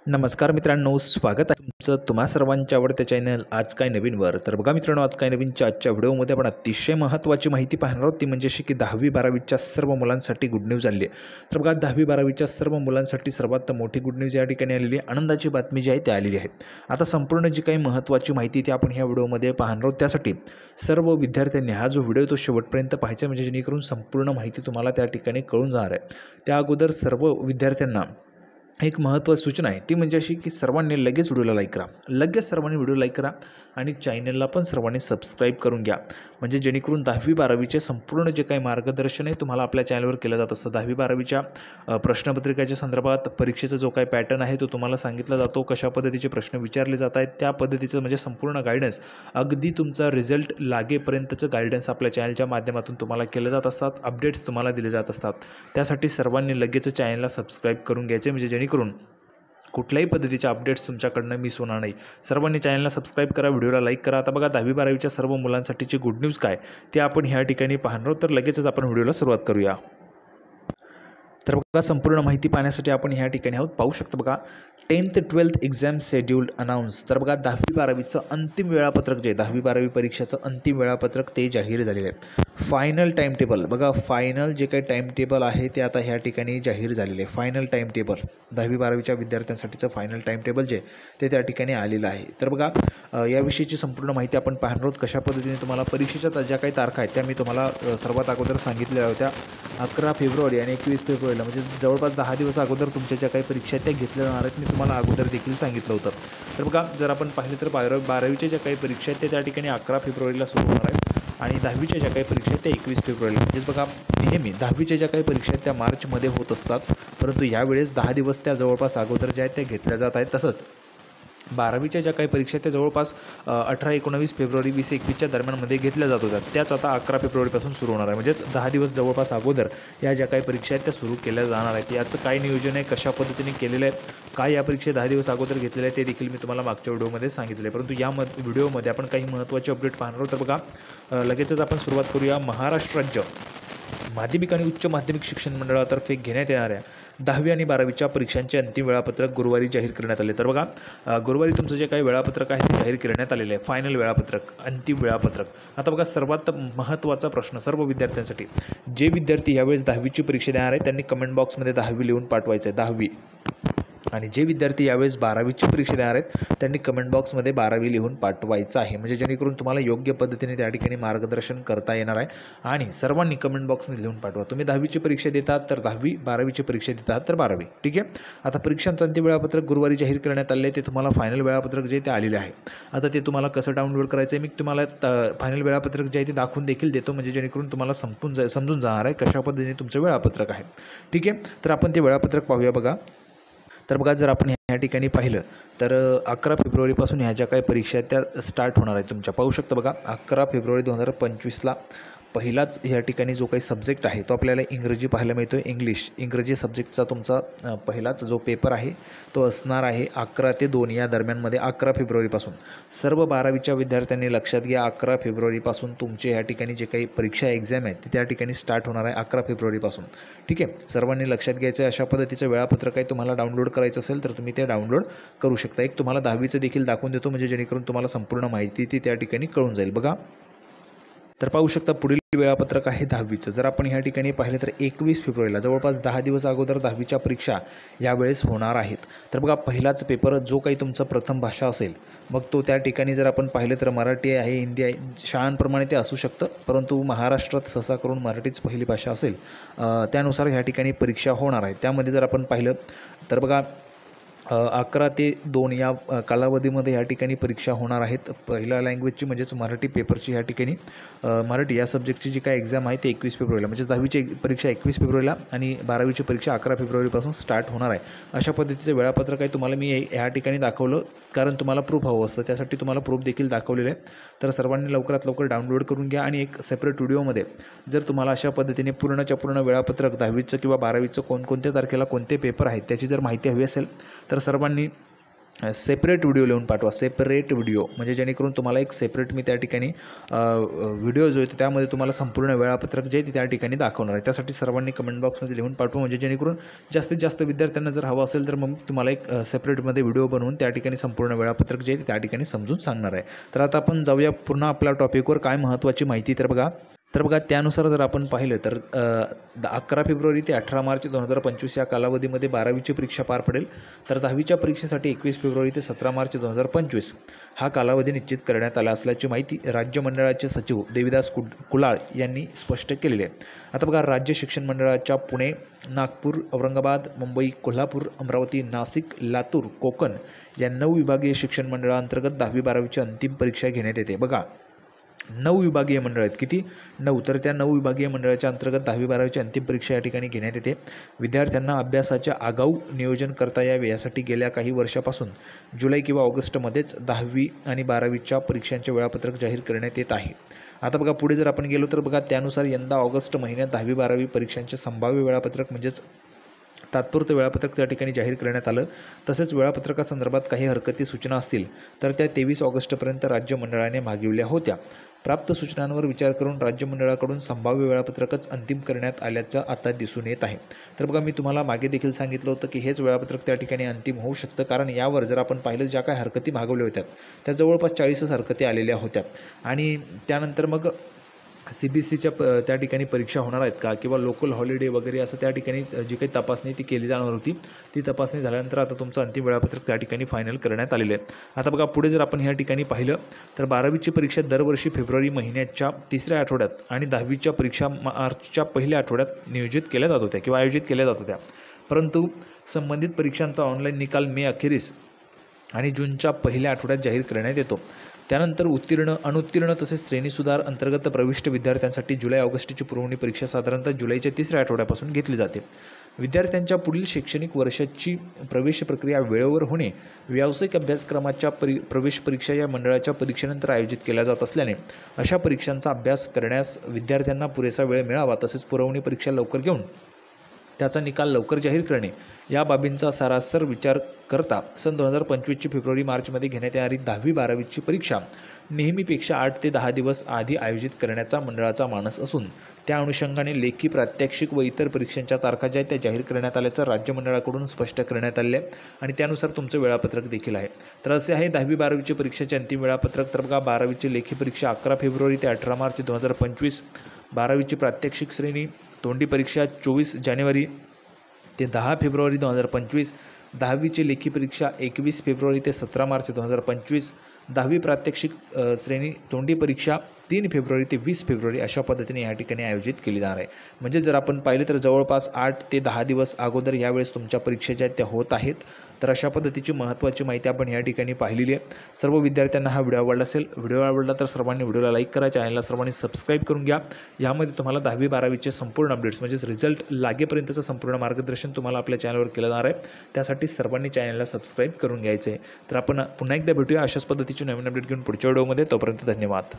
नमस्कार मित्रांनो, स्वागत आहे तुमचं तुम्हा सर्वांच्या आवडत्या चॅनल आज काय नवीनवर. तर बघा मित्रांनो, आज काय नवीनच्या आजच्या व्हिडिओमध्ये आपण अतिशय महत्त्वाची माहिती पाहणार आहोत. ती म्हणजे अशी की 10वी-12वीच्या सर्व मुलांसाठी गुड न्यूज आली आहे. तर बघा 10वी-12वीच्या सर्व मुलांसाठी सर्वात मोठी गुड न्यूज या ठिकाणी आलेली आहे. आनंदाची बातमी जी आहे ती आलेली आहे. आता संपूर्ण जी काही महत्त्वाची माहिती ती आपण ह्या व्हिडिओमध्ये पाहणार आहोत. त्यासाठी सर्व विद्यार्थ्यांनी हा जो व्हिडिओ तो शेवटपर्यंत पाहायचा, म्हणजे जेणेकरून संपूर्ण माहिती तुम्हाला त्या ठिकाणी कळून जाणार आहे. त्या अगोदर सर्व विद्यार्थ्यांना एक महत्त्वाची सूचना आहे, ती म्हणजे अशी की सर्वांनी लगेच व्हिडिओला लाईक करा. लगेच सर्वांनी व्हिडिओ लाईक करा आणि चॅनलला पण सर्वांनी सबस्क्राईब करून घ्या. म्हणजे जेणेकरून 10वी-12वीचे संपूर्ण जे काही मार्गदर्शन आहे तुम्हाला आपल्या चॅनलवर केलं जात असतं. 10वी-12वीच्या प्रश्नपत्रिकेच्या संदर्भात परीक्षेचा जो काही पॅटर्न आहे तो तुम्हाला सांगितला जातो. कशा पद्धतीचे प्रश्न विचारले जात आहेत त्या पद्धतीचं म्हणजे संपूर्ण गायडन्स, अगदी तुमचा रिझल्ट लागेपर्यंतचं गायडन्स आपल्या चॅनलच्या माध्यमातून तुम्हाला केलं जात असतात. अपडेट्स तुम्हाला दिले जात असतात. त्यासाठी सर्वांनी लगेच चॅनलला सबस्क्राईब करून घ्यायचे, म्हणजे जेणेकरून कुठल्याही पद्धतीचे अपडेट्स तुमच्याकडनं मिस होणार नाही. सर्वांनी चॅनलला सबस्क्राईब करा, व्हिडिओला लाईक करा. आता बघा 10वी-12वीच्या सर्व मुलांसाठीची गुड न्यूज काय ते आपण ह्या ठिकाणी पाहणार आहोत. तर लगेचच आपण व्हिडिओला सुरुवात करूया. तर बघा, संपूर्ण माहिती पाहण्यासाठी आपण ह्या ठिकाणी आहोत. पाहू शकतो बघा, 10th-12th एक्झाम शेड्यूल्ड अनाऊन्स. तर बघा 10वी-12वीचं अंतिम वेळापत्रक जे 10वी-12वी परीक्षेचं अंतिम वेळापत्रक ते जाहीर झालेलं आहे. फायनल टाईम टेबल बघा, फायनल जे काही टाईम टेबल आहे ते आता ह्या ठिकाणी जाहीर झालेले आहे. फायनल टाईम टेबल 10वी-12वीच्या विद्यार्थ्यांसाठीचं फायनल टाईम टेबल जे ते त्या ठिकाणी आलेलं आहे. तर बघा, याविषयीची संपूर्ण माहिती आपण पाहणार आहोत. कशा पद्धतीने तुम्हाला परीक्षेच्या ज्या काही तारखा आहेत त्या मी तुम्हाला सर्वात अगोदर सांगितलेल्या होत्या. 11 फेब्रुवारी आणि 21 फेब्रुवारीला म्हणजे जवळपास 10 दिवस अगोदर तुमच्या ज्या काही परीक्षा आहेत त्या घेतल्या जाणार आहेत. मी तुम्हाला अगोदर देखील सांगितलं होतं. तर बघा, जर आपण पाहिलं तर 12वीच्या ज्या काही परीक्षा आहेत त्या ठिकाणी 11 फेब्रुवारीला सुरू होणार आहेत आणि 10वीच्या ज्या काही परीक्षा आहेत त्या 21 फेब्रुवारीला. म्हणजेच बघा, नेहमी 10वीच्या ज्या काही परीक्षा आहेत त्या मार्चमध्ये होत असतात, परंतु यावेळेस 10 दिवस त्या जवळपास अगोदर ज्या आहेत त्या घेतल्या जात आहेत. तसंच 12वीच्या ज्या काही परीक्षा आहेत त्या जवळपास 18-19 फेब्रुवारी 20-21च्या दरम्यानमध्ये घेतल्या जात होत्या. त्याच आता 11 फेब्रुवारीपासून सुरू होणार आहे. म्हणजेच 10 दिवस जवळपास अगोदर या ज्या काही परीक्षा आहेत त्या सुरू केल्या जाणार आहेत. याचं काय नियोजन आहे, कशा पद्धतीने केलेलं आहे, काय या परीक्षा 10 दिवस अगोदर घेतलेलं आहे ते देखील मी तुम्हाला मागच्या व्हिडिओमध्ये सांगितलं आहे. परंतु या व्हिडिओमध्ये आपण काही महत्त्वाचे अपडेट पाहणार आहोत. तर बघा, लगेचच आपण सुरुवात करूया. महाराष्ट्र राज्य माध्यमिक आणि उच्च माध्यमिक शिक्षण मंडळातर्फे घेण्यात येणाऱ्या 10वी आणि 12वीच्या परीक्षांचे अंतिम वेळापत्रक गुरुवारी जाहीर करण्यात आले. तर बघा, गुरुवारी तुमचं जे काही वेळापत्रक आहे ते जाहीर करण्यात आलेलं आहे. फायनल वेळापत्रक, अंतिम वेळापत्रक. आता बघा, सर्वात महत्त्वाचा प्रश्न सर्व विद्यार्थ्यांसाठी, जे विद्यार्थी यावेळेस 10वीची परीक्षा देणार आहेत त्यांनी कमेंट बॉक्समध्ये 10वी लिहून पाठवायचं आहे, 10वी. आणि जे विद्यार्थी यावेळेस 12वीची परीक्षा देणार आहेत त्यांनी कमेंट बॉक्समध्ये 12वी लिहून पाठवायचं आहे, म्हणजे जेणेकरून तुम्हाला योग्य पद्धतीने त्या ठिकाणी मार्गदर्शन करता येणार आहे. आणि सर्वांनी कमेंट बॉक्समध्ये लिहून पाठवा. तुम्ही 10वीची परीक्षा देतात तर 10वी, 12वीची परीक्षा देतात तर 12वी. ठीक आहे. आता परीक्षांचं अंतिम वेळापत्रक गुरुवारी जाहीर करण्यात आले. ते तुम्हाला फायनल वेळापत्रक जे ते आलेले आहे. आता ते तुम्हाला कसं डाउनलोड करायचं आहे मी तुम्हाला फायनल वेळापत्रक जे आहे ते दाखवून देखील देतो, म्हणजे जेणेकरून तुम्हाला समजून जाणार आहे कशा पद्धतीने तुमचं वेळापत्रक आहे. ठीक आहे. तर आपण ते वेळापत्रक पाहूया. बघा, तर बघा, जर आपण ह्या ठिकाणी पाहिलं तर 11 फेब्रुवारीपासून ह्या ज्या काही परीक्षा आहेत त्या स्टार्ट होणार आहेत तुमच्या. पाहू शकता बघा, 11 फेब्रुवारी 2025ला पहिलाच ह्या ठिकाणी जो काही सब्जेक्ट आहे तो आपल्याला इंग्रजी पाहायला मिळतो. इंग्रजी सब्जेक्टचा तुमचा पहिलाच जो पेपर आहे तो असणार आहे 11 ते 2 या दरम्यानमध्ये. 11 फेब्रुवारीपासून सर्व 12वीच्या विद्यार्थ्यांनी लक्षात घ्या, 11 फेब्रुवारीपासून तुमचे ह्या ठिकाणी जे काही परीक्षा एक्झाम आहे ती त्या ठिकाणी स्टार्ट होणार आहे 11 फेब्रुवारीपासून. ठीक आहे. सर्वांनी लक्षात घ्यायचं आहे. अशा पद्धतीचं वेळापत्रक आहे. तुम्हाला डाउनलोड करायचं असेल तर तुम्ही ते डाउनलोड करू शकता. एक तुम्हाला 10वीचं देखील दाखवून देतो, म्हणजे जेणेकरून तुम्हाला संपूर्ण माहिती ती त्या ठिकाणी कळून जाईल. बघा, तर पाहू शकता पुढील वेळापत्रक आहे 10वीचं. जर आपण ह्या ठिकाणी पाहिलं तर 21 फेब्रुवारीला जवळपास 10 दिवस अगोदर 10वीच्या परीक्षा यावेळेस होणार आहेत. तर बघा, पहिलाच पेपर जो काही तुमचा प्रथम भाषा असेल, मग तो त्या ठिकाणी जर आपण पाहिलं तर मराठी आहे, हिंदी आहे, शाळांप्रमाणे ते असू शकतं, परंतु महाराष्ट्रात सहसा करून मराठीच पहिली भाषा असेल, त्यानुसार ह्या ठिकाणी परीक्षा होणार आहे. त्यामध्ये जर आपण पाहिलं तर बघा, 11 ते 2 या कालावधीमध्ये या ठिकाणी परीक्षा होणार आहेत. पहिल्या लँग्वेजची म्हणजेच मराठी पेपरची ह्या ठिकाणी मराठी या सब्जेक्टची जी काय एक्झाम आहे ते 21 फेब्रुवारीला, म्हणजे 10वीची परीक्षा 21 फेब्रुवारीला आणि 12वीची परीक्षा 11 फेब्रुवारीपासून स्टार्ट होणार आहे. अशा पद्धतीचं वेळापत्रक आहे. तुम्हाला मी ह्या ठिकाणी दाखवलं कारण तुम्हाला प्रूफ हवं असतं, त्यासाठी तुम्हाला प्रूफ देखील दाखवलेलं आहे. तर सर्वांनी लवकरात लवकर डाउनलोड करून घ्या आणि एक सेपरेट व्हिडिओमध्ये जर तुम्हाला अशा पद्धतीने पूर्णच्या पूर्ण वेळापत्रक 10वीचं किंवा 12वीचं कोणत्या तारखेला कोणते पेपर आहेत त्याची जर माहिती हवी असेल तर सर्वांनी सेपरेट व्हिडिओ लिहून पाठवा, सेपरेट व्हिडिओ, म्हणजे जेणेकरून तुम्हाला एक सेपरेट मी त्या ठिकाणी व्हिडिओ जो आहे त्यामध्ये तुम्हाला संपूर्ण वेळापत्रक जे आहे ते त्या ठिकाणी दाखवणार आहे. त्यासाठी सर्वांनी कमेंट बॉक्समध्ये लिहून पाठवा, म्हणजे जेणेकरून जास्तीत जास्त विद्यार्थ्यांना जर हवं असेल तर मग तुम्हाला एक सेपरेटमध्ये व्हिडिओ बनवून त्या ठिकाणी संपूर्ण वेळापत्रक जे आहे त्या ठिकाणी समजून सांगणार आहे. तर आता आपण जाऊया पुन्हा आपल्या टॉपिकवर. काय महत्त्वाची माहिती तर बघा त्यानुसार जर आपण पाहिलं तर 11 फेब्रुवारी ते 18 मार्च 2025 या कालावधीमध्ये 12वीची परीक्षा पार पडेल. तर 10वीच्या परीक्षेसाठी 21 फेब्रुवारी ते 17 मार्च 2025 हा कालावधी निश्चित करण्यात आला असल्याची माहिती राज्य मंडळाचे सचिव देविदास कुलाळ यांनी स्पष्ट केलेली आहे. आता बघा, राज्य शिक्षण मंडळाच्या पुणे, नागपूर, औरंगाबाद, मुंबई, कोल्हापूर, अमरावती, नाशिक, लातूर, कोकण या 9 विभागीय शिक्षण मंडळांतर्गत 10वी-12वीची अंतिम परीक्षा घेण्यात येते. बघा, 9 विभागीय मंडळ आहेत. किती? 9. तर त्या 9 विभागीय मंडळाच्या अंतर्गत 10वी-12वीची अंतिम परीक्षा या ठिकाणी घेण्यात येते. विद्यार्थ्यांना अभ्यासाच्या आगाऊ नियोजन करता यावे यासाठी गेल्या काही वर्षापासून जुलै किंवा ऑगस्टमध्येच 10वी आणि 12वीच्या परीक्षांचे वेळापत्रक जाहीर करण्यात येत आहे. आता बघा, पुढे जर आपण गेलो तर बघा, त्यानुसार यंदा ऑगस्ट महिन्यात 10वी-12वी परीक्षांचे संभाव्य वेळापत्रक म्हणजेच तात्पुरतं वेळापत्रक त्या ठिकाणी जाहीर करण्यात आलं. तसेच वेळापत्रकासंदर्भात काही हरकती सूचना असतील तर त्या 23 ऑगस्टपर्यंत राज्य मंडळाने मागविल्या होत्या. प्राप्त सूचनांवर विचार करून राज्य मंडळाकडून संभाव्य वेळापत्रकच अंतिम करण्यात आल्याचं आता दिसून येत आहे. तर बघा, मी तुम्हाला मागे देखील सांगितलं होतं की हेच वेळापत्रक त्या ठिकाणी अंतिम होऊ शकतं, कारण यावर जर आपण पाहिलं ज्या काही हरकती मागवल्या होत्या त्या जवळपास 40च हरकती आलेल्या होत्या. आणि त्यानंतर मग CBSEच्या त्या ठिकाणी परीक्षा होणार आहेत का, किंवा लोकल हॉलिडे वगैरे असं त्या ठिकाणी जी काही तपासणी ती केली जाणार होती, ती तपासणी झाल्यानंतर आता तुमचं अंतिम वेळापत्रक त्या ठिकाणी फायनल करण्यात आलेलं आहे. आता बघा, पुढे जर आपण ह्या ठिकाणी पाहिलं तर 12वीची परीक्षा दरवर्षी फेब्रुवारी महिन्याच्या 3ऱ्या आठवड्यात आणि 10वीच्या परीक्षा मार्चच्या पहिल्या आठवड्यात नियोजित केल्या जात होत्या किंवा आयोजित केल्या जात होत्या. परंतु संबंधित परीक्षांचा ऑनलाईन निकाल मे अखेरीस आणि जूनच्या पहिल्या आठवड्यात जाहीर करण्यात येतो. त्यानंतर उत्तीर्ण, अनुत्तीर्ण तसेच श्रेणीसुधार अंतर्गत प्रविष्ट विद्यार्थ्यांसाठी जुलै-ऑगस्टची पुरवणी परीक्षा साधारणतः जुलैच्या 3ऱ्या आठवड्यापासून घेतली जाते. विद्यार्थ्यांच्या पुढील शैक्षणिक वर्षाची प्रवेश प्रक्रिया वेळेवर होणे, व्यावसायिक अभ्यासक्रमाच्या प्रवेश परीक्षा या मंडळाच्या परीक्षेनंतर आयोजित केल्या जात असल्याने अशा परीक्षांचा अभ्यास करण्यास विद्यार्थ्यांना पुरेसा वेळ मिळावा, तसेच पुरवणी परीक्षा लवकर घेऊन त्याचा निकाल लवकर जाहीर करणे या बाबींचा सारासर विचार करता सन 2025ची फेब्रुवारी-मार्चमध्ये घेण्यात येणारी 10वी-12वीची परीक्षा नेहमीपेक्षा 8 ते 10 दिवस आधी आयोजित करण्याचा मंडळाचा मानस असून त्या अनुषंगाने लेखी, प्रात्यक्षिक व इतर परीक्षांच्या तारखा ज्या त्या जाहीर करण्यात आल्याचं राज्य मंडळाकडून स्पष्ट करण्यात आले आहे आणि त्यानुसार तुमचं वेळापत्रक देखील आहे. तर असे आहे 10वी-12वीची परीक्षेचे अंतिम वेळापत्रक. तर बघा, 12वीची लेखी परीक्षा 11 फेब्रुवारी ते 18 मार्च 2025, 12वीची प्रात्यक्षिक श्रेणी तोंडी परीक्षा 24 जानेवारी ते 10 फेब्रुवारी 2025, 10वीची लेखी परीक्षा 21 फेब्रुवारी ते 17 मार्च 2025, 10वी प्रात्यक्षिक श्रेणी तोंडी परीक्षा 3 फेब्रुवारी ते 20 फेब्रुवारी अशा पद्धतीने या ठिकाणी आयोजित केली जाणार आहे. म्हणजे जर आपण पाहिलं तर जवळपास 8 ते 10 दिवस अगोदर यावेळेस तुमच्या परीक्षा ज्या त्या होत आहेत. तर अशा पद्धतीची महत्त्वाची माहिती आपण या ठिकाणी पाहिलेली आहे. सर्व विद्यार्थ्यांना हा व्हिडिओ आवडला असेल, व्हिडिओ आवडला तर सर्वांनी व्हिडिओला लाईक करा, चॅनलला सर्वांनी सबस्क्राईब करून घ्या. यामध्ये तुम्हाला 10वी-12वीचे संपूर्ण अपडेट्स म्हणजेच रिझल्ट लागेपर्यंतचं संपूर्ण मार्गदर्शन तुम्हाला आपल्या चॅनलवर केलं जाणार आहे. त्यासाठी सर्वांनी चॅनलला सबस्क्राईब करून घ्यायचं आहे. तर आपण पुन्हा एकदा भेटूया अशाच पद्धतीचे नवीन अपडेट घेऊन पुढच्या व्हिडिओमध्ये. तोपर्यंत धन्यवाद.